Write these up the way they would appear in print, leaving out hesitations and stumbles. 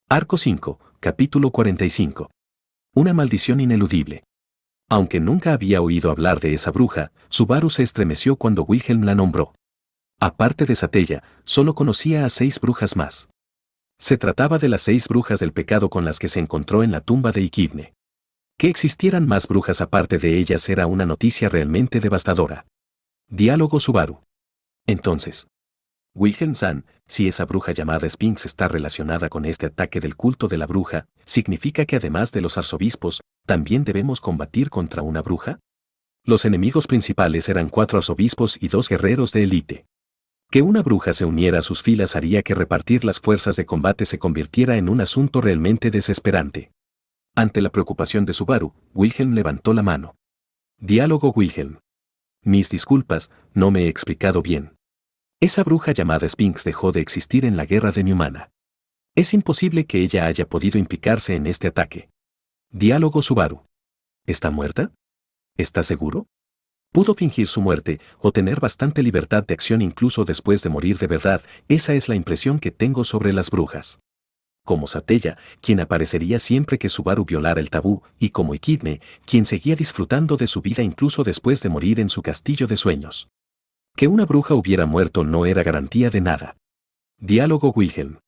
Arco 5, capítulo 45. Una maldición ineludible. Aunque nunca había oído hablar de esa bruja, Subaru se estremeció cuando Wilhelm la nombró. Aparte de Satella, solo conocía a 6 brujas más. Se trataba de las 6 brujas del pecado con las que se encontró en la tumba de Ikidne. Que existieran más brujas aparte de ellas era una noticia realmente devastadora. Diálogo Subaru. Entonces, Wilhelm-san, si esa bruja llamada Sphinx está relacionada con este ataque del culto de la bruja, ¿significa que además de los arzobispos, también debemos combatir contra una bruja? Los enemigos principales eran 4 arzobispos y 2 guerreros de élite. Que una bruja se uniera a sus filas haría que repartir las fuerzas de combate se convirtiera en un asunto realmente desesperante. Ante la preocupación de Subaru, Wilhelm levantó la mano. Diálogo Wilhelm. Mis disculpas, no me he explicado bien. Esa bruja llamada Sphinx dejó de existir en la guerra de Nyumana. Es imposible que ella haya podido implicarse en este ataque. Diálogo Subaru. ¿Está muerta? ¿Está seguro? Pudo fingir su muerte o tener bastante libertad de acción incluso después de morir de verdad, esa es la impresión que tengo sobre las brujas. Como Satella, quien aparecería siempre que Subaru violara el tabú, y como Ikidne, quien seguía disfrutando de su vida incluso después de morir en su castillo de sueños. Que una bruja hubiera muerto no era garantía de nada. Diálogo Wilhelm.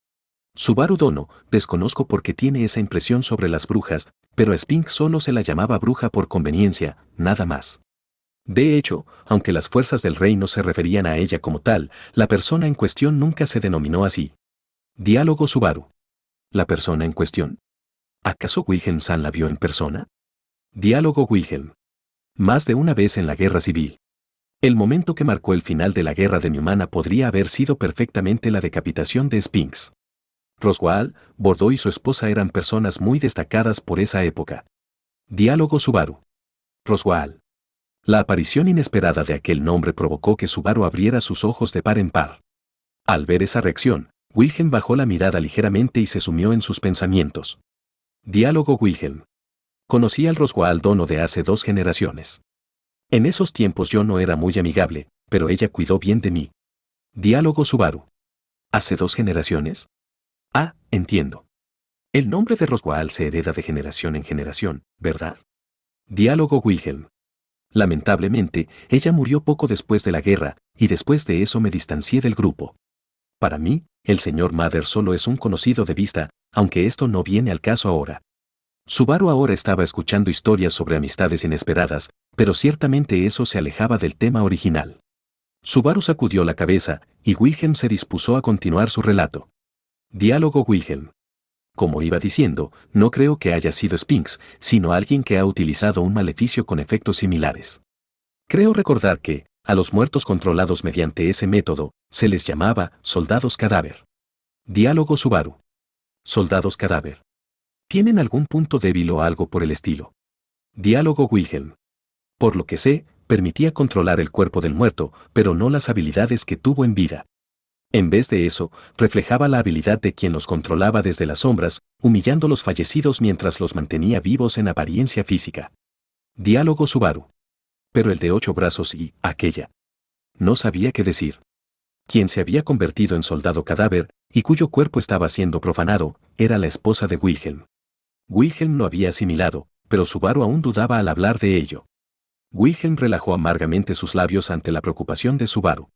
Subaru Dono, desconozco por qué tiene esa impresión sobre las brujas, pero a Sphinx solo se la llamaba bruja por conveniencia, nada más. De hecho, aunque las fuerzas del reino se referían a ella como tal, la persona en cuestión nunca se denominó así. Diálogo Subaru. ¿La persona en cuestión? ¿Acaso Wilhelm-san la vio en persona? Diálogo Wilhelm. Más de una vez en la guerra civil. El momento que marcó el final de la guerra de Nyumana podría haber sido perfectamente la decapitación de Sphinx. Roswaal, Bordeaux y su esposa eran personas muy destacadas por esa época. Diálogo Subaru. Roswaal. La aparición inesperada de aquel nombre provocó que Subaru abriera sus ojos de par en par. Al ver esa reacción, Wilhelm bajó la mirada ligeramente y se sumió en sus pensamientos. Diálogo Wilhelm. Conocí al Roswaal Dono de hace 2 generaciones. En esos tiempos yo no era muy amigable, pero ella cuidó bien de mí. Diálogo Subaru. ¿Hace 2 generaciones? Ah, entiendo. El nombre de Roswaal se hereda de generación en generación, ¿verdad? Diálogo Wilhelm. Lamentablemente, ella murió poco después de la guerra, y después de eso me distancié del grupo. Para mí, el señor Mather solo es un conocido de vista, aunque esto no viene al caso ahora. Subaru ahora estaba escuchando historias sobre amistades inesperadas, pero ciertamente eso se alejaba del tema original. Subaru sacudió la cabeza, y Wilhelm se dispuso a continuar su relato. Diálogo Wilhelm. Como iba diciendo, no creo que haya sido Sphinx, sino alguien que ha utilizado un maleficio con efectos similares. Creo recordar que, a los muertos controlados mediante ese método, se les llamaba soldados cadáver. Diálogo Subaru. Soldados cadáver. ¿Tienen algún punto débil o algo por el estilo? Diálogo Wilhelm. Por lo que sé, permitía controlar el cuerpo del muerto, pero no las habilidades que tuvo en vida. En vez de eso, reflejaba la habilidad de quien los controlaba desde las sombras, humillando a los fallecidos mientras los mantenía vivos en apariencia física. Diálogo Subaru. Pero el de 8 brazos y aquella. No sabía qué decir. Quien se había convertido en soldado cadáver, y cuyo cuerpo estaba siendo profanado, era la esposa de Wilhelm. Wilhelm lo había asimilado, pero Subaru aún dudaba al hablar de ello. Wilhelm relajó amargamente sus labios ante la preocupación de Subaru.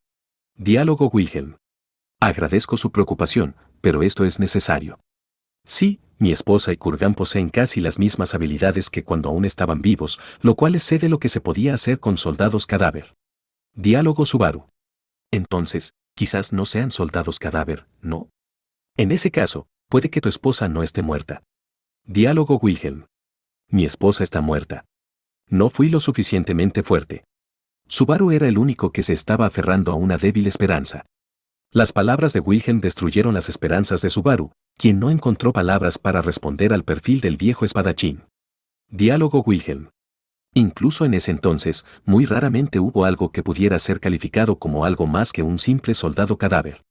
Diálogo Wilhelm. Agradezco su preocupación, pero esto es necesario. Sí, mi esposa y Kurgan poseen casi las mismas habilidades que cuando aún estaban vivos, lo cual sé de lo que se podía hacer con soldados cadáver. Diálogo Subaru. Entonces, quizás no sean soldados cadáver, ¿no? En ese caso, puede que tu esposa no esté muerta. Diálogo Wilhelm. Mi esposa está muerta. No fui lo suficientemente fuerte. Subaru era el único que se estaba aferrando a una débil esperanza. Las palabras de Wilhelm destruyeron las esperanzas de Subaru, quien no encontró palabras para responder al perfil del viejo espadachín. Diálogo Wilhelm. Incluso en ese entonces, muy raramente hubo algo que pudiera ser calificado como algo más que un simple soldado cadáver.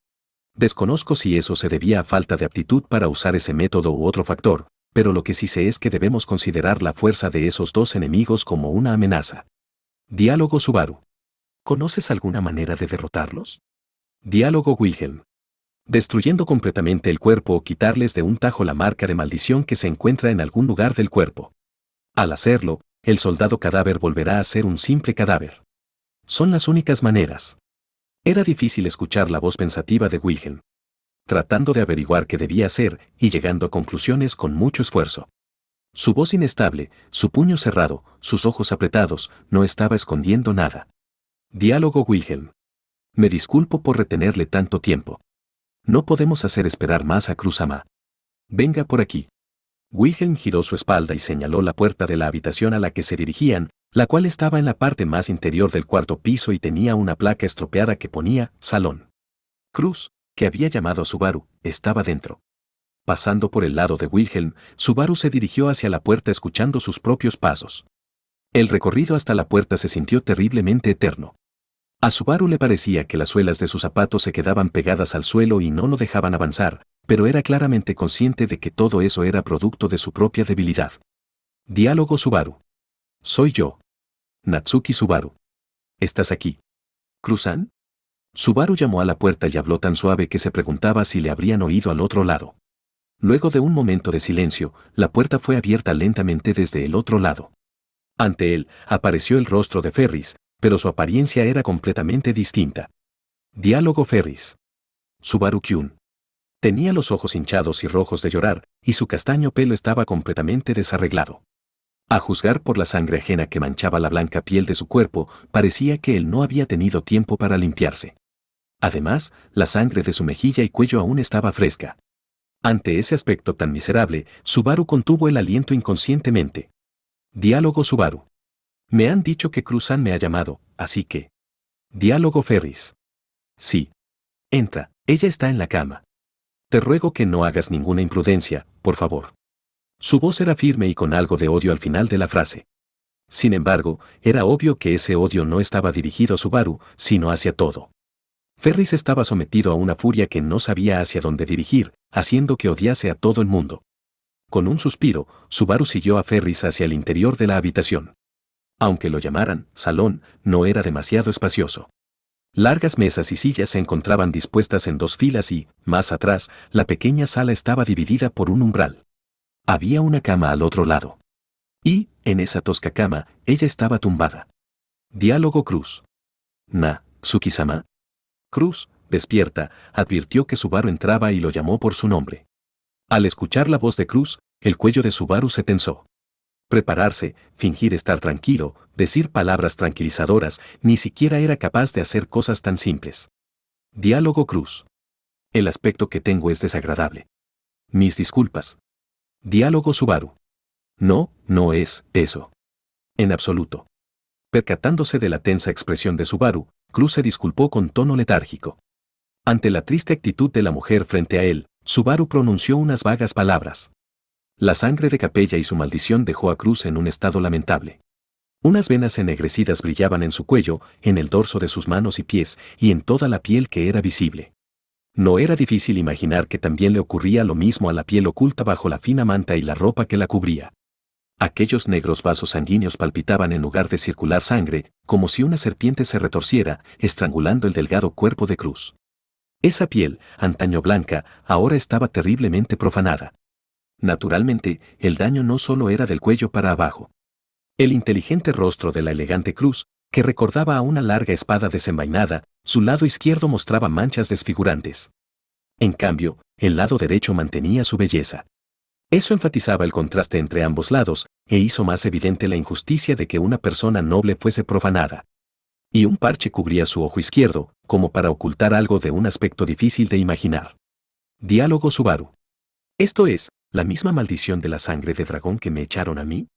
Desconozco si eso se debía a falta de aptitud para usar ese método u otro factor, pero lo que sí sé es que debemos considerar la fuerza de esos 2 enemigos como una amenaza. Diálogo Subaru. ¿Conoces alguna manera de derrotarlos? Diálogo Wilhelm. destruyendo completamente el cuerpo o quitarles de un tajo la marca de maldición que se encuentra en algún lugar del cuerpo. Al hacerlo, el soldado cadáver volverá a ser un simple cadáver. Son las únicas maneras. Era difícil escuchar la voz pensativa de Wilhelm, tratando de averiguar qué debía hacer y llegando a conclusiones con mucho esfuerzo. Su voz inestable, su puño cerrado, sus ojos apretados, no estaba escondiendo nada. Diálogo Wilhelm. Me disculpo por retenerle tanto tiempo. No podemos hacer esperar más a Cruz-Ama. Venga por aquí. Wilhelm giró su espalda y señaló la puerta de la habitación a la que se dirigían, la cual estaba en la parte más interior del cuarto piso y tenía una placa estropeada que ponía «Salón». Cruz, que había llamado a Subaru, estaba dentro. Pasando por el lado de Wilhelm, Subaru se dirigió hacia la puerta escuchando sus propios pasos. El recorrido hasta la puerta se sintió terriblemente eterno. A Subaru le parecía que las suelas de sus zapatos se quedaban pegadas al suelo y no lo dejaban avanzar, pero era claramente consciente de que todo eso era producto de su propia debilidad. Diálogo Subaru. Soy yo. Natsuki Subaru. ¿Estás aquí? ¿Cruzan? Subaru llamó a la puerta y habló tan suave que se preguntaba si le habrían oído al otro lado. Luego de un momento de silencio, la puerta fue abierta lentamente desde el otro lado. Ante él, apareció el rostro de Ferris, pero su apariencia era completamente distinta. Diálogo Ferris. Subaru-kyun. Tenía los ojos hinchados y rojos de llorar, y su castaño pelo estaba completamente desarreglado. A juzgar por la sangre ajena que manchaba la blanca piel de su cuerpo, parecía que él no había tenido tiempo para limpiarse. Además, la sangre de su mejilla y cuello aún estaba fresca. Ante ese aspecto tan miserable, Subaru contuvo el aliento inconscientemente. Diálogo Subaru. Me han dicho que Cruzan me ha llamado, así que... Diálogo Ferris. Sí. Entra, ella está en la cama. Te ruego que no hagas ninguna imprudencia, por favor. Su voz era firme y con algo de odio al final de la frase. Sin embargo, era obvio que ese odio no estaba dirigido a Subaru, sino hacia todo. Ferris estaba sometido a una furia que no sabía hacia dónde dirigir, haciendo que odiase a todo el mundo. Con un suspiro, Subaru siguió a Ferris hacia el interior de la habitación. Aunque lo llamaran salón, no era demasiado espacioso. Largas mesas y sillas se encontraban dispuestas en dos filas y, más atrás, la pequeña sala estaba dividida por un umbral. Había una cama al otro lado. Y, en esa tosca cama, ella estaba tumbada. Diálogo Cruz. Natsuki-sama. Cruz, despierta, advirtió que Subaru entraba y lo llamó por su nombre. Al escuchar la voz de Cruz, el cuello de Subaru se tensó. Prepararse, fingir estar tranquilo, decir palabras tranquilizadoras, ni siquiera era capaz de hacer cosas tan simples. Diálogo Cruz. El aspecto que tengo es desagradable. Mis disculpas. Diálogo Subaru. No, no es eso. En absoluto. Percatándose de la tensa expresión de Subaru, Cruz se disculpó con tono letárgico. Ante la triste actitud de la mujer frente a él, Subaru pronunció unas vagas palabras. La sangre de Capella y su maldición dejó a Cruz en un estado lamentable. Unas venas ennegrecidas brillaban en su cuello, en el dorso de sus manos y pies, y en toda la piel que era visible. No era difícil imaginar que también le ocurría lo mismo a la piel oculta bajo la fina manta y la ropa que la cubría. Aquellos negros vasos sanguíneos palpitaban en lugar de circular sangre, como si una serpiente se retorciera, estrangulando el delgado cuerpo de Cruz. Esa piel, antaño blanca, ahora estaba terriblemente profanada. Naturalmente, el daño no solo era del cuello para abajo. El inteligente rostro de la elegante Cruz, que recordaba a una larga espada desenvainada, su lado izquierdo mostraba manchas desfigurantes. En cambio, el lado derecho mantenía su belleza. Eso enfatizaba el contraste entre ambos lados, e hizo más evidente la injusticia de que una persona noble fuese profanada. Y un parche cubría su ojo izquierdo, como para ocultar algo de un aspecto difícil de imaginar. Diálogo Subaru. Esto es, ¿la misma maldición de la sangre de dragón que me echaron a mí?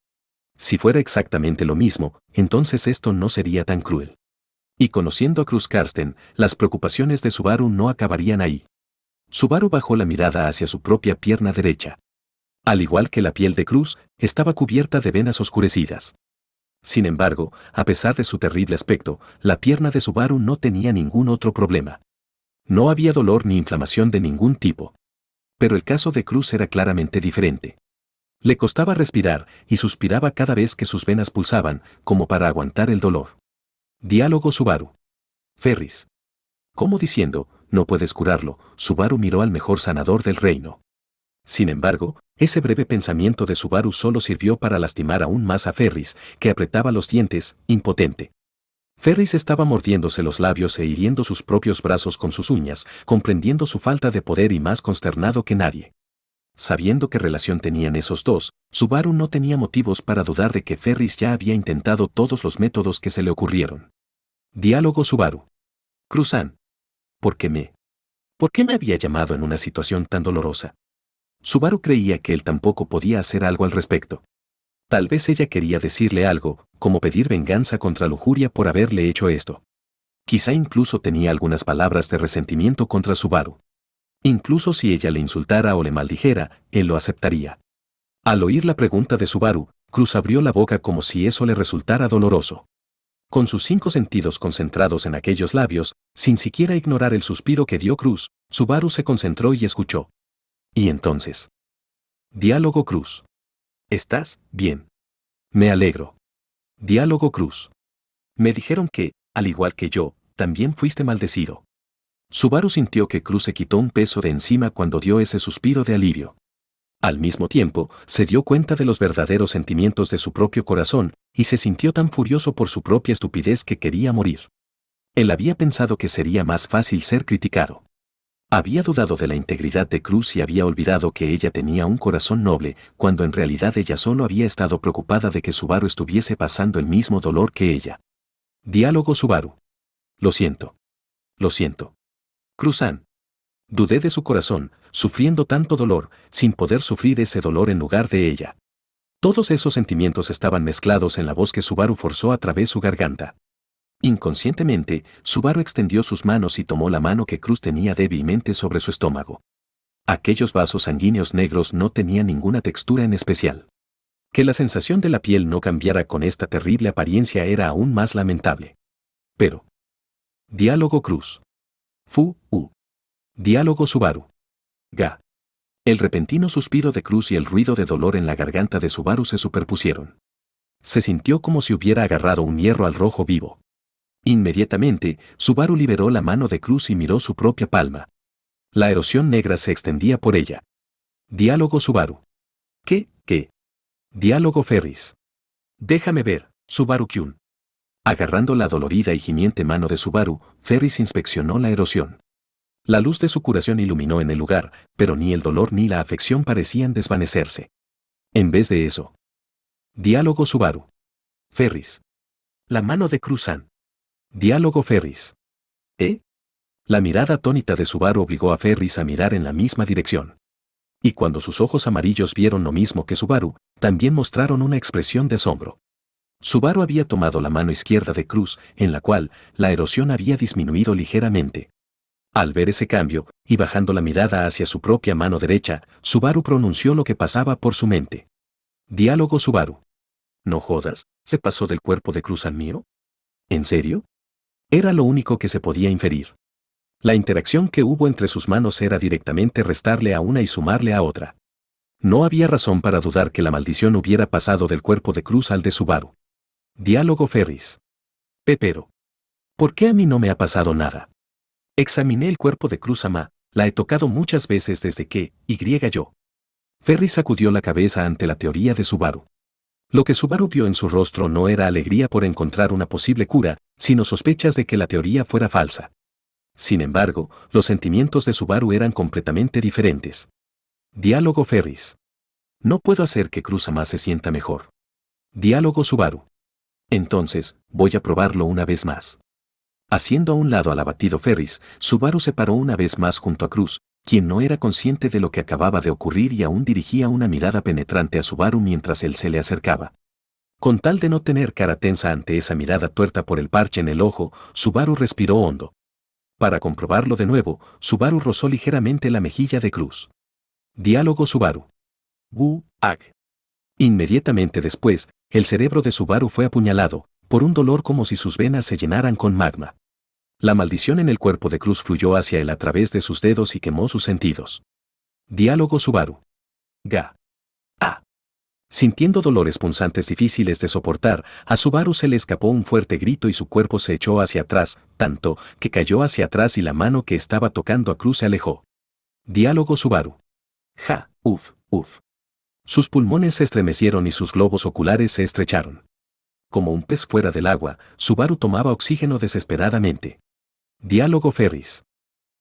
Si fuera exactamente lo mismo, entonces esto no sería tan cruel. Y conociendo a Cruz Carsten, las preocupaciones de Subaru no acabarían ahí. Subaru bajó la mirada hacia su propia pierna derecha. Al igual que la piel de Cruz, estaba cubierta de venas oscurecidas. Sin embargo, a pesar de su terrible aspecto, la pierna de Subaru no tenía ningún otro problema. No había dolor ni inflamación de ningún tipo. Pero el caso de Cruz era claramente diferente. Le costaba respirar y suspiraba cada vez que sus venas pulsaban, como para aguantar el dolor. Diálogo Subaru. Ferris. Como diciendo, no puedes curarlo. Subaru miró al mejor sanador del reino. Sin embargo, ese breve pensamiento de Subaru solo sirvió para lastimar aún más a Ferris, que apretaba los dientes, impotente. Ferris estaba mordiéndose los labios e hiriendo sus propios brazos con sus uñas, comprendiendo su falta de poder y más consternado que nadie. Sabiendo qué relación tenían esos dos, Subaru no tenía motivos para dudar de que Ferris ya había intentado todos los métodos que se le ocurrieron. Diálogo Subaru. Cruzan. ¿Por qué me había llamado en una situación tan dolorosa? Subaru creía que él tampoco podía hacer algo al respecto. Tal vez ella quería decirle algo, como pedir venganza contra Lujuria por haberle hecho esto. Quizá incluso tenía algunas palabras de resentimiento contra Subaru. Incluso si ella le insultara o le maldijera, él lo aceptaría. Al oír la pregunta de Subaru, Cruz abrió la boca como si eso le resultara doloroso. Con sus 5 sentidos concentrados en aquellos labios, sin siquiera ignorar el suspiro que dio Cruz, Subaru se concentró y escuchó. ¿Y entonces? Diálogo Cruz. ¿Estás bien? Me alegro. Diálogo Cruz. Me dijeron que, al igual que yo, también fuiste maldecido. Subaru sintió que Cruz se quitó un peso de encima cuando dio ese suspiro de alivio. Al mismo tiempo, se dio cuenta de los verdaderos sentimientos de su propio corazón, y se sintió tan furioso por su propia estupidez que quería morir. Él había pensado que sería más fácil ser criticado. Había dudado de la integridad de Cruz y había olvidado que ella tenía un corazón noble, cuando en realidad ella solo había estado preocupada de que Subaru estuviese pasando el mismo dolor que ella. Diálogo Subaru. Lo siento. Lo siento. Cruzan. Dudé de su corazón, sufriendo tanto dolor, sin poder sufrir ese dolor en lugar de ella. Todos esos sentimientos estaban mezclados en la voz que Subaru forzó a través su garganta. Inconscientemente, Subaru extendió sus manos y tomó la mano que Cruz tenía débilmente sobre su estómago. Aquellos vasos sanguíneos negros no tenían ninguna textura en especial. Que la sensación de la piel no cambiara con esta terrible apariencia era aún más lamentable. Pero. Diálogo Cruz. Diálogo Subaru. Ga. El repentino suspiro de Cruz y el ruido de dolor en la garganta de Subaru se superpusieron. Se sintió como si hubiera agarrado un hierro al rojo vivo. Inmediatamente, Subaru liberó la mano de Cruz y miró su propia palma. La erosión negra se extendía por ella. Diálogo Subaru. ¿Qué? Diálogo Ferris. Déjame ver, Subaru-kun. Agarrando la dolorida y gimiente mano de Subaru, Ferris inspeccionó la erosión. La luz de su curación iluminó en el lugar, pero ni el dolor ni la afección parecían desvanecerse. En vez de eso. Diálogo Subaru. Ferris. La mano de Cruzan. Diálogo Ferris. La mirada atónita de Subaru obligó a Ferris a mirar en la misma dirección. Y cuando sus ojos amarillos vieron lo mismo que Subaru, también mostraron una expresión de asombro. Subaru había tomado la mano izquierda de Cruz, en la cual la erosión había disminuido ligeramente. Al ver ese cambio, y bajando la mirada hacia su propia mano derecha, Subaru pronunció lo que pasaba por su mente. Diálogo Subaru. No jodas, ¿se pasó del cuerpo de Cruz al mío? ¿En serio? Era lo único que se podía inferir. La interacción que hubo entre sus manos era directamente restarle a una y sumarle a otra. No había razón para dudar que la maldición hubiera pasado del cuerpo de Cruz al de Subaru. Diálogo Ferris. Pero. ¿Por qué a mí no me ha pasado nada? Examiné el cuerpo de Cruz Ama, la he tocado muchas veces desde que, yo. Ferris sacudió la cabeza ante la teoría de Subaru. Lo que Subaru vio en su rostro no era alegría por encontrar una posible cura, sino sospechas de que la teoría fuera falsa. Sin embargo, los sentimientos de Subaru eran completamente diferentes. Diálogo Ferris. No puedo hacer que Cruz Ama se sienta mejor. Diálogo Subaru. Entonces, voy a probarlo una vez más. Haciendo a un lado al abatido Ferris, Subaru se paró una vez más junto a Cruz, quien no era consciente de lo que acababa de ocurrir y aún dirigía una mirada penetrante a Subaru mientras él se le acercaba. Con tal de no tener cara tensa ante esa mirada tuerta por el parche en el ojo, Subaru respiró hondo. Para comprobarlo de nuevo, Subaru rozó ligeramente la mejilla de Cruz. Diálogo Subaru. Ag. Inmediatamente después, el cerebro de Subaru fue apuñalado, por un dolor como si sus venas se llenaran con magma. La maldición en el cuerpo de Cruz fluyó hacia él a través de sus dedos y quemó sus sentidos. Diálogo Subaru. Sintiendo dolores punzantes difíciles de soportar, a Subaru se le escapó un fuerte grito y su cuerpo se echó hacia atrás, tanto que cayó hacia atrás y la mano que estaba tocando a Cruz se alejó. Diálogo Subaru. Ja, uf, uf. Sus pulmones se estremecieron y sus globos oculares se estrecharon. Como un pez fuera del agua, Subaru tomaba oxígeno desesperadamente. Diálogo Ferris.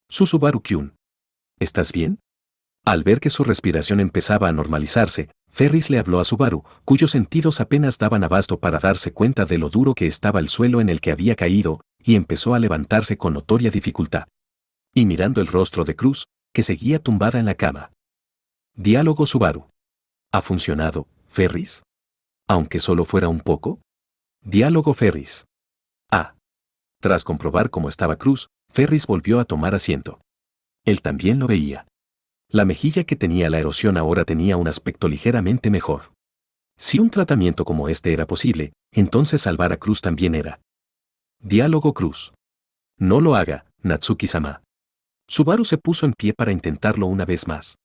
Su Subaru-kun. ¿Estás bien? Al ver que su respiración empezaba a normalizarse, Ferris le habló a Subaru, cuyos sentidos apenas daban abasto para darse cuenta de lo duro que estaba el suelo en el que había caído, y empezó a levantarse con notoria dificultad. Y mirando el rostro de Cruz, que seguía tumbada en la cama. Diálogo Subaru. ¿Ha funcionado, Ferris? Aunque solo fuera un poco. Diálogo Ferris. Ah. Tras comprobar cómo estaba Cruz, Ferris volvió a tomar asiento. Él también lo veía. La mejilla que tenía la erosión ahora tenía un aspecto ligeramente mejor. Si un tratamiento como este era posible, entonces salvar a Cruz también era. Diálogo Cruz. No lo haga, Natsuki-sama. Subaru se puso en pie para intentarlo una vez más.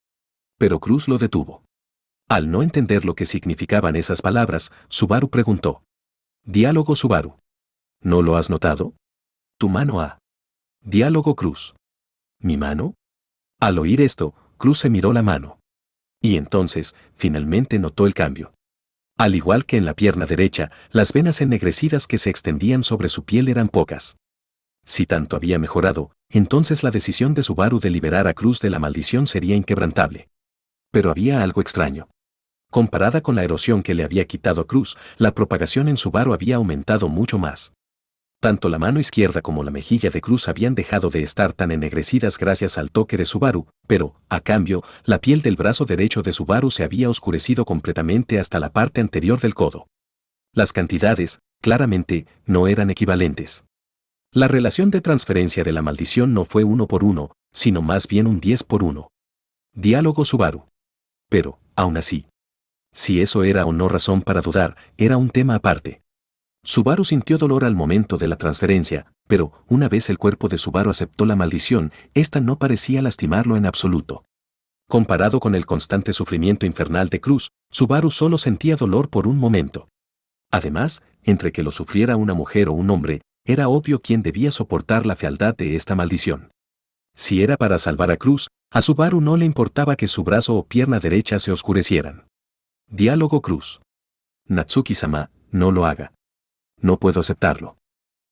Pero Cruz lo detuvo. Al no entender lo que significaban esas palabras, Subaru preguntó. Diálogo Subaru. ¿No lo has notado? Tu mano ha. Diálogo Cruz. ¿Mi mano? Al oír esto, Cruz se miró la mano. Y entonces, finalmente notó el cambio. Al igual que en la pierna derecha, las venas ennegrecidas que se extendían sobre su piel eran pocas. Si tanto había mejorado, entonces la decisión de Subaru de liberar a Cruz de la maldición sería inquebrantable. Pero había algo extraño. Comparada con la erosión que le había quitado a Cruz, la propagación en Subaru había aumentado mucho más. Tanto la mano izquierda como la mejilla de Cruz habían dejado de estar tan ennegrecidas gracias al toque de Subaru, pero, a cambio, la piel del brazo derecho de Subaru se había oscurecido completamente hasta la parte anterior del codo. Las cantidades, claramente, no eran equivalentes. La relación de transferencia de la maldición no fue 1 por 1, sino más bien un 10 por 1. Diálogo Subaru. Pero, aún así. Si eso era o no razón para dudar, era un tema aparte. Subaru sintió dolor al momento de la transferencia, pero, una vez el cuerpo de Subaru aceptó la maldición, esta no parecía lastimarlo en absoluto. Comparado con el constante sufrimiento infernal de Cruz, Subaru solo sentía dolor por un momento. Además, entre que lo sufriera una mujer o un hombre, era obvio quién debía soportar la fealdad de esta maldición. Si era para salvar a Cruz, a Subaru no le importaba que su brazo o pierna derecha se oscurecieran. Diálogo Cruz. Natsuki-sama, no lo haga. No puedo aceptarlo.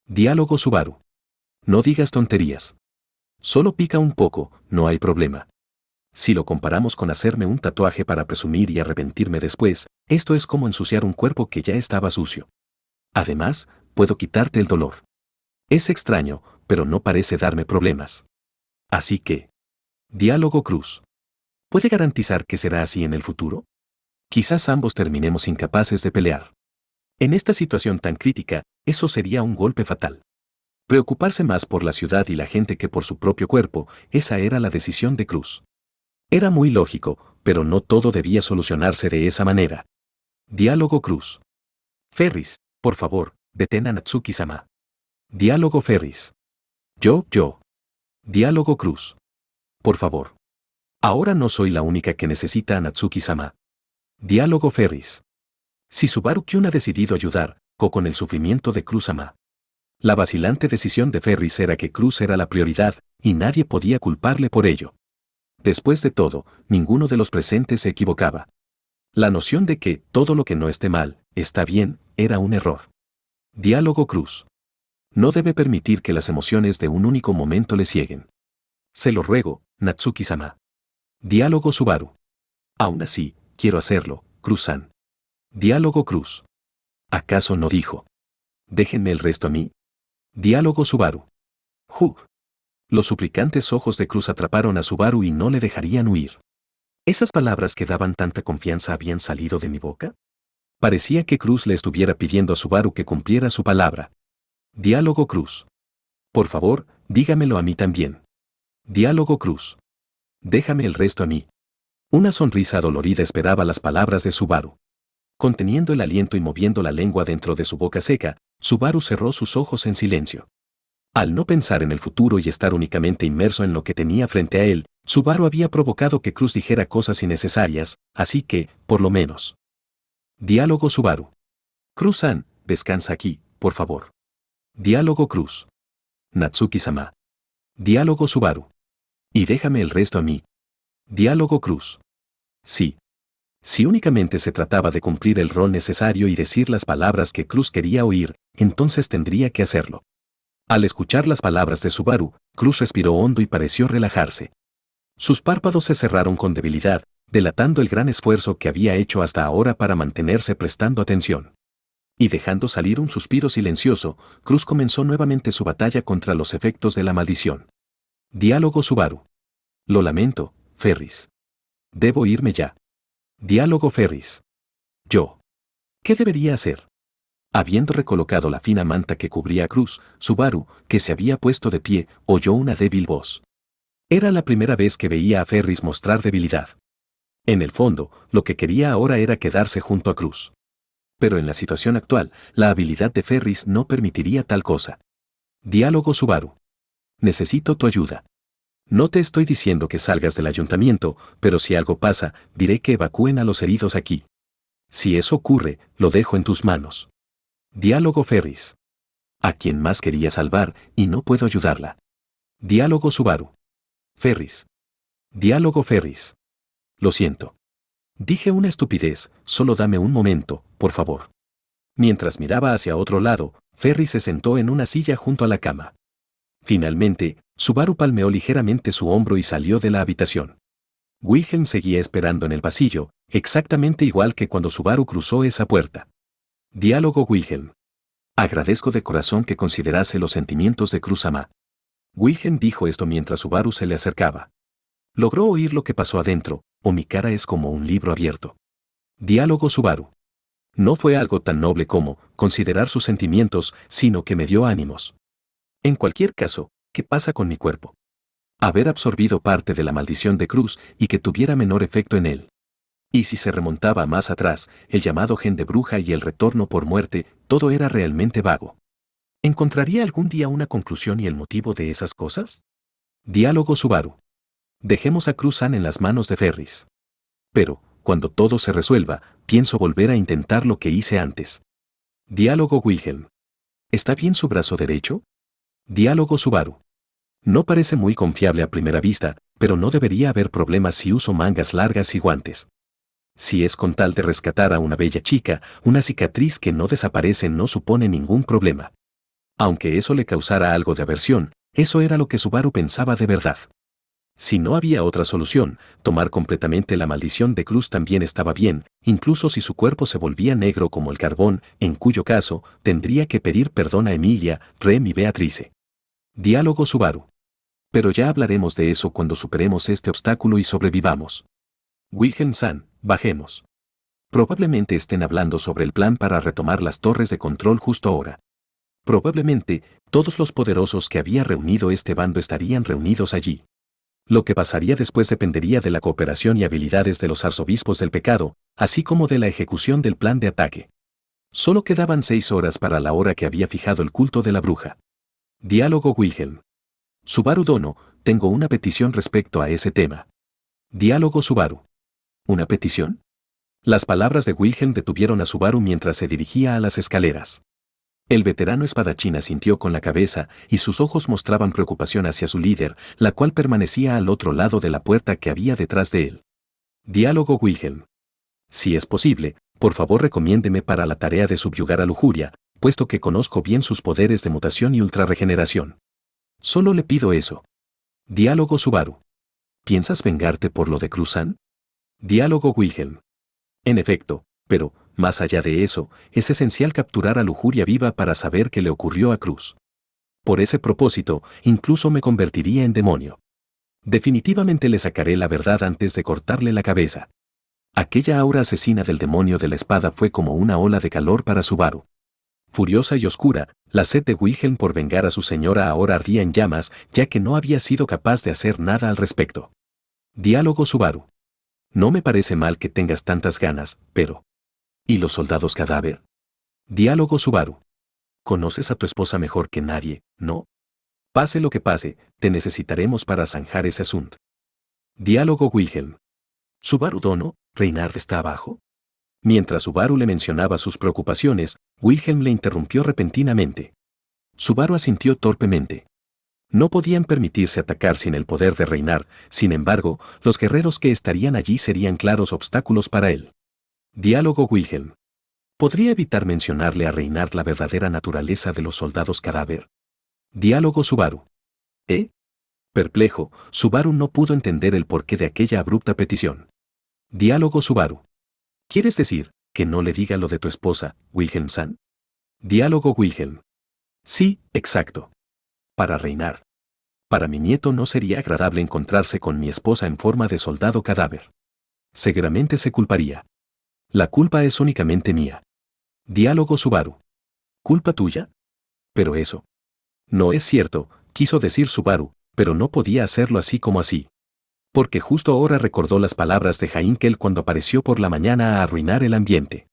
Diálogo Subaru. No digas tonterías. Solo pica un poco, no hay problema. Si lo comparamos con hacerme un tatuaje para presumir y arrepentirme después, esto es como ensuciar un cuerpo que ya estaba sucio. Además, puedo quitarte el dolor. Es extraño, pero no parece darme problemas. Así que. Diálogo Cruz. ¿Puede garantizar que será así en el futuro? Quizás ambos terminemos incapaces de pelear. En esta situación tan crítica, eso sería un golpe fatal. Preocuparse más por la ciudad y la gente que por su propio cuerpo, esa era la decisión de Cruz. Era muy lógico, pero no todo debía solucionarse de esa manera. Diálogo Cruz. Ferris, por favor, detén a Natsuki-sama. Diálogo Ferris. Yo. Diálogo Cruz. Por favor. Ahora no soy la única que necesita a Natsuki-sama. Diálogo Ferris. Si Subaru-kun ha decidido ayudar, con el sufrimiento de Cruz-sama. La vacilante decisión de Ferris era que Cruz era la prioridad, y nadie podía culparle por ello. Después de todo, ninguno de los presentes se equivocaba. La noción de que todo lo que no esté mal, está bien, era un error. Diálogo Cruz. No debe permitir que las emociones de un único momento le cieguen. Se lo ruego, Natsuki-sama. Diálogo Subaru. Aún así, quiero hacerlo, Cruz-san. Diálogo Cruz. ¿Acaso no dijo? Déjenme el resto a mí. Diálogo Subaru. Los suplicantes ojos de Cruz atraparon a Subaru y no le dejarían huir. ¿Esas palabras que daban tanta confianza habían salido de mi boca? Parecía que Cruz le estuviera pidiendo a Subaru que cumpliera su palabra. Diálogo Cruz. Por favor, dígamelo a mí también. Diálogo Cruz. Déjame el resto a mí. Una sonrisa dolorida esperaba las palabras de Subaru. Conteniendo el aliento y moviendo la lengua dentro de su boca seca, Subaru cerró sus ojos en silencio. Al no pensar en el futuro y estar únicamente inmerso en lo que tenía frente a él, Subaru había provocado que Cruz dijera cosas innecesarias, así que, por lo menos, Diálogo Subaru. Cruz-san, descansa aquí, por favor. Diálogo Cruz. Natsuki-sama. Diálogo Subaru. Y déjame el resto a mí. Diálogo Cruz. Sí. Si únicamente se trataba de cumplir el rol necesario y decir las palabras que Cruz quería oír, entonces tendría que hacerlo. Al escuchar las palabras de Subaru, Cruz respiró hondo y pareció relajarse. Sus párpados se cerraron con debilidad, delatando el gran esfuerzo que había hecho hasta ahora para mantenerse prestando atención. Y dejando salir un suspiro silencioso, Cruz comenzó nuevamente su batalla contra los efectos de la maldición. Diálogo Subaru. Lo lamento, Ferris. Debo irme ya. Diálogo Ferris. Yo. ¿Qué debería hacer? Habiendo recolocado la fina manta que cubría a Cruz, Subaru, que se había puesto de pie, oyó una débil voz. Era la primera vez que veía a Ferris mostrar debilidad. En el fondo, lo que quería ahora era quedarse junto a Cruz. Pero en la situación actual, la habilidad de Ferris no permitiría tal cosa. Diálogo Subaru. Necesito tu ayuda. No te estoy diciendo que salgas del ayuntamiento, pero si algo pasa, diré que evacúen a los heridos aquí. Si eso ocurre, lo dejo en tus manos. Diálogo Ferris. A quien más quería salvar, y no puedo ayudarla. Diálogo Subaru. Ferris. Diálogo Ferris. Lo siento. Dije una estupidez, solo dame un momento, por favor. Mientras miraba hacia otro lado, Ferris se sentó en una silla junto a la cama. Finalmente, Subaru palmeó ligeramente su hombro y salió de la habitación. Wilhelm seguía esperando en el pasillo, exactamente igual que cuando Subaru cruzó esa puerta. Diálogo Wilhelm. Agradezco de corazón que considerase los sentimientos de Cruz-sama. Wilhelm dijo esto mientras Subaru se le acercaba. Logró oír lo que pasó adentro, o mi cara es como un libro abierto. Diálogo Subaru. No fue algo tan noble como considerar sus sentimientos, sino que me dio ánimos. En cualquier caso, ¿qué pasa con mi cuerpo? Haber absorbido parte de la maldición de Cruz y que tuviera menor efecto en él. Y si se remontaba más atrás, el llamado gen de bruja y el retorno por muerte, todo era realmente vago. ¿Encontraría algún día una conclusión y el motivo de esas cosas? Diálogo Subaru. Dejemos a Cruz-san en las manos de Ferris. Pero, cuando todo se resuelva, pienso volver a intentar lo que hice antes. Diálogo Wilhelm. ¿Está bien su brazo derecho? Diálogo Subaru. No parece muy confiable a primera vista, pero no debería haber problemas si uso mangas largas y guantes. Si es con tal de rescatar a una bella chica, una cicatriz que no desaparece no supone ningún problema. Aunque eso le causara algo de aversión, eso era lo que Subaru pensaba de verdad. Si no había otra solución, tomar completamente la maldición de Cruz también estaba bien, incluso si su cuerpo se volvía negro como el carbón, en cuyo caso, tendría que pedir perdón a Emilia, Rem y Beatrice. Diálogo Subaru. Pero ya hablaremos de eso cuando superemos este obstáculo y sobrevivamos. Wilhelm-san, bajemos. Probablemente estén hablando sobre el plan para retomar las torres de control justo ahora. Probablemente, todos los poderosos que había reunido este bando estarían reunidos allí. Lo que pasaría después dependería de la cooperación y habilidades de los arzobispos del pecado, así como de la ejecución del plan de ataque. Solo quedaban 6 horas para la hora que había fijado el culto de la bruja. Diálogo Wilhelm. Subaru Dono, tengo una petición respecto a ese tema. Diálogo Subaru. ¿Una petición? Las palabras de Wilhelm detuvieron a Subaru mientras se dirigía a las escaleras. El veterano espadachín asintió con la cabeza y sus ojos mostraban preocupación hacia su líder, la cual permanecía al otro lado de la puerta que había detrás de él. Diálogo Wilhelm. Si es posible, por favor recomiéndeme para la tarea de subyugar a Lujuria, puesto que conozco bien sus poderes de mutación y ultrarregeneración. Solo le pido eso. Diálogo Subaru. ¿Piensas vengarte por lo de Cruz-san? Diálogo Wilhelm. En efecto, pero, más allá de eso, es esencial capturar a Lujuria viva para saber qué le ocurrió a Cruz. Por ese propósito, incluso me convertiría en demonio. Definitivamente le sacaré la verdad antes de cortarle la cabeza. Aquella aura asesina del demonio de la espada fue como una ola de calor para Subaru. Furiosa y oscura, la sed de Wilhelm por vengar a su señora ahora ardía en llamas, ya que no había sido capaz de hacer nada al respecto. Diálogo Subaru. No me parece mal que tengas tantas ganas, pero... ¿Y los soldados cadáver? Diálogo Subaru. Conoces a tu esposa mejor que nadie, ¿no? Pase lo que pase, te necesitaremos para zanjar ese asunto. Diálogo Wilhelm. Subaru Dono, ¿Reinhard está abajo? Mientras Subaru le mencionaba sus preocupaciones, Wilhelm le interrumpió repentinamente. Subaru asintió torpemente. No podían permitirse atacar sin el poder de reinar, sin embargo, los guerreros que estarían allí serían claros obstáculos para él. Diálogo Wilhelm. ¿Podría evitar mencionarle a reinar la verdadera naturaleza de los soldados cadáver? Diálogo Subaru. ¿Eh? Perplejo, Subaru no pudo entender el porqué de aquella abrupta petición. Diálogo Subaru. ¿Quieres decir que no le diga lo de tu esposa, Wilhelm-san? Diálogo Wilhelm. Sí, exacto. Para reinar. Para mi nieto no sería agradable encontrarse con mi esposa en forma de soldado cadáver. Seguramente se culparía. La culpa es únicamente mía. Diálogo Subaru. ¿Culpa tuya? Pero eso. No es cierto, quiso decir Subaru, pero no podía hacerlo así como así. Porque justo ahora recordó las palabras de Heinkel cuando apareció por la mañana a arruinar el ambiente.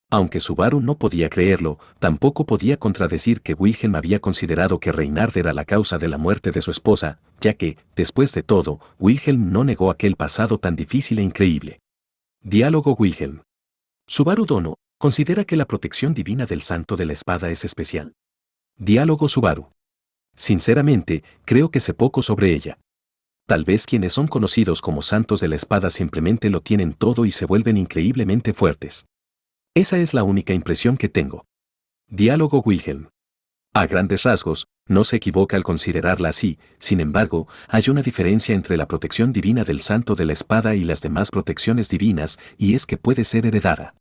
Aunque Subaru no podía creerlo, tampoco podía contradecir que Wilhelm había considerado que Reinhard era la causa de la muerte de su esposa, ya que, después de todo, Wilhelm no negó aquel pasado tan difícil e increíble. Diálogo Wilhelm. Subaru Dono, ¿considera que la protección divina del Santo de la Espada es especial? Diálogo Subaru. Sinceramente, creo que sé poco sobre ella. Tal vez quienes son conocidos como Santos de la Espada simplemente lo tienen todo y se vuelven increíblemente fuertes. Esa es la única impresión que tengo. Diálogo Wilhelm. A grandes rasgos, no se equivoca al considerarla así, sin embargo, hay una diferencia entre la protección divina del Santo de la Espada y las demás protecciones divinas, y es que puede ser heredada.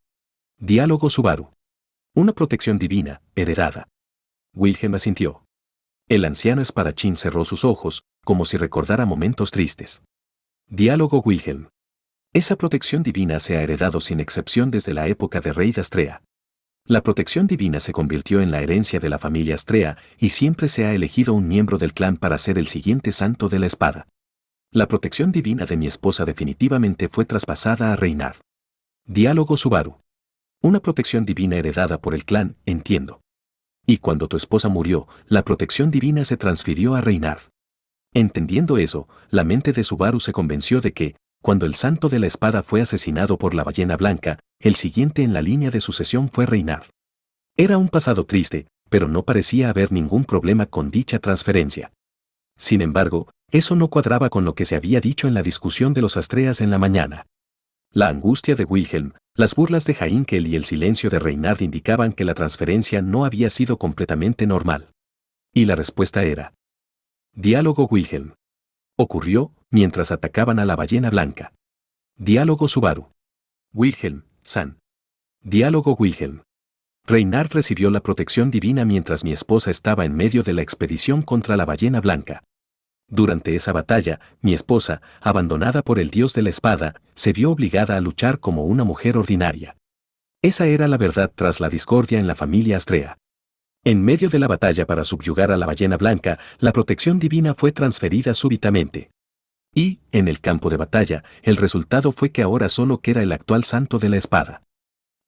Diálogo Subaru. Una protección divina, heredada. Wilhelm asintió. El anciano espadachín cerró sus ojos, como si recordara momentos tristes. Diálogo Wilhelm. Esa protección divina se ha heredado sin excepción desde la época de Rey de Astrea. La protección divina se convirtió en la herencia de la familia Astrea y siempre se ha elegido un miembro del clan para ser el siguiente santo de la espada. La protección divina de mi esposa definitivamente fue traspasada a Reinhard. Diálogo Subaru. Una protección divina heredada por el clan, entiendo. Y cuando tu esposa murió, la protección divina se transfirió a Reinhard. Entendiendo eso, la mente de Subaru se convenció de que, cuando el santo de la espada fue asesinado por la ballena blanca, el siguiente en la línea de sucesión fue Reinhard. Era un pasado triste, pero no parecía haber ningún problema con dicha transferencia. Sin embargo, eso no cuadraba con lo que se había dicho en la discusión de los Astreas en la mañana. La angustia de Wilhelm, las burlas de Heinkel y el silencio de Reinhard indicaban que la transferencia no había sido completamente normal. Y la respuesta era: Diálogo Wilhelm. Ocurrió mientras atacaban a la ballena blanca. Diálogo Subaru. Wilhelm-san. Diálogo Wilhelm. Reinhard recibió la protección divina mientras mi esposa estaba en medio de la expedición contra la ballena blanca. Durante esa batalla, mi esposa, abandonada por el dios de la espada, se vio obligada a luchar como una mujer ordinaria. Esa era la verdad tras la discordia en la familia Astrea. En medio de la batalla para subyugar a la ballena blanca, la protección divina fue transferida súbitamente. Y, en el campo de batalla, el resultado fue que ahora solo queda el actual santo de la espada.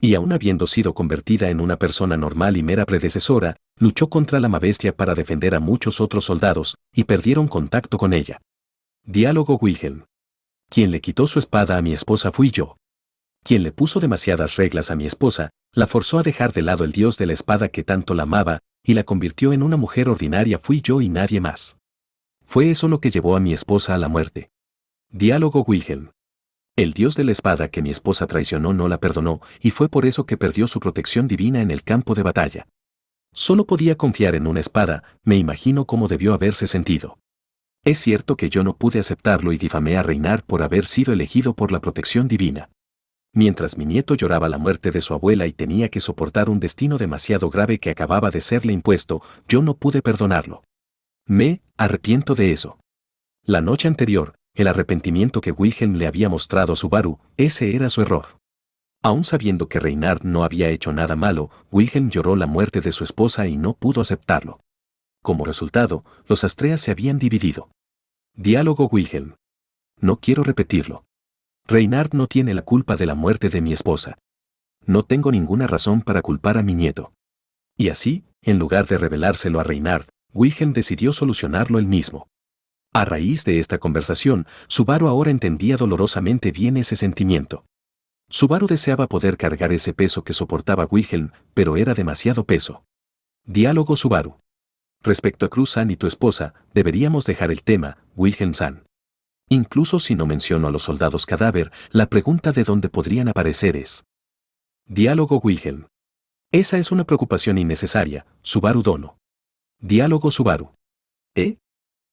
Y aun habiendo sido convertida en una persona normal y mera predecesora, luchó contra la Mabestia para defender a muchos otros soldados, y perdieron contacto con ella. Diálogo Wilhelm. Quien le quitó su espada a mi esposa fui yo. Quien le puso demasiadas reglas a mi esposa, la forzó a dejar de lado el dios de la espada que tanto la amaba, y la convirtió en una mujer ordinaria fui yo y nadie más. Fue eso lo que llevó a mi esposa a la muerte. Diálogo Wilhelm. El dios de la espada que mi esposa traicionó no la perdonó, y fue por eso que perdió su protección divina en el campo de batalla. Solo podía confiar en una espada, me imagino cómo debió haberse sentido. Es cierto que yo no pude aceptarlo y difamé a Reinhard por haber sido elegido por la protección divina. Mientras mi nieto lloraba la muerte de su abuela y tenía que soportar un destino demasiado grave que acababa de serle impuesto, yo no pude perdonarlo. Me arrepiento de eso. La noche anterior, el arrepentimiento que Wilhelm le había mostrado a Subaru, ese era su error. Aun sabiendo que Reinhard no había hecho nada malo, Wilhelm lloró la muerte de su esposa y no pudo aceptarlo. Como resultado, los Astreas se habían dividido. Diálogo Wilhelm. No quiero repetirlo. Reinhard no tiene la culpa de la muerte de mi esposa. No tengo ninguna razón para culpar a mi nieto. Y así, en lugar de revelárselo a Reinhard, Wilhelm decidió solucionarlo él mismo. A raíz de esta conversación, Subaru ahora entendía dolorosamente bien ese sentimiento. Subaru deseaba poder cargar ese peso que soportaba Wilhelm, pero era demasiado peso. Diálogo Subaru. Respecto a Cruz-san y tu esposa, deberíamos dejar el tema, Wilhelm-san. Incluso si no menciono a los soldados cadáver, la pregunta de dónde podrían aparecer es. Diálogo Wilhelm. Esa es una preocupación innecesaria, Subaru Dono. Diálogo Subaru.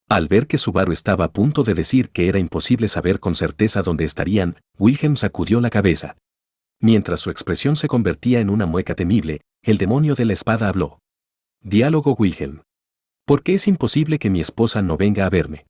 Al ver que Subaru estaba a punto de decir que era imposible saber con certeza dónde estarían, Wilhelm sacudió la cabeza. Mientras su expresión se convertía en una mueca temible, el demonio de la espada habló. Diálogo Wilhelm. ¿Por qué es imposible que mi esposa no venga a verme?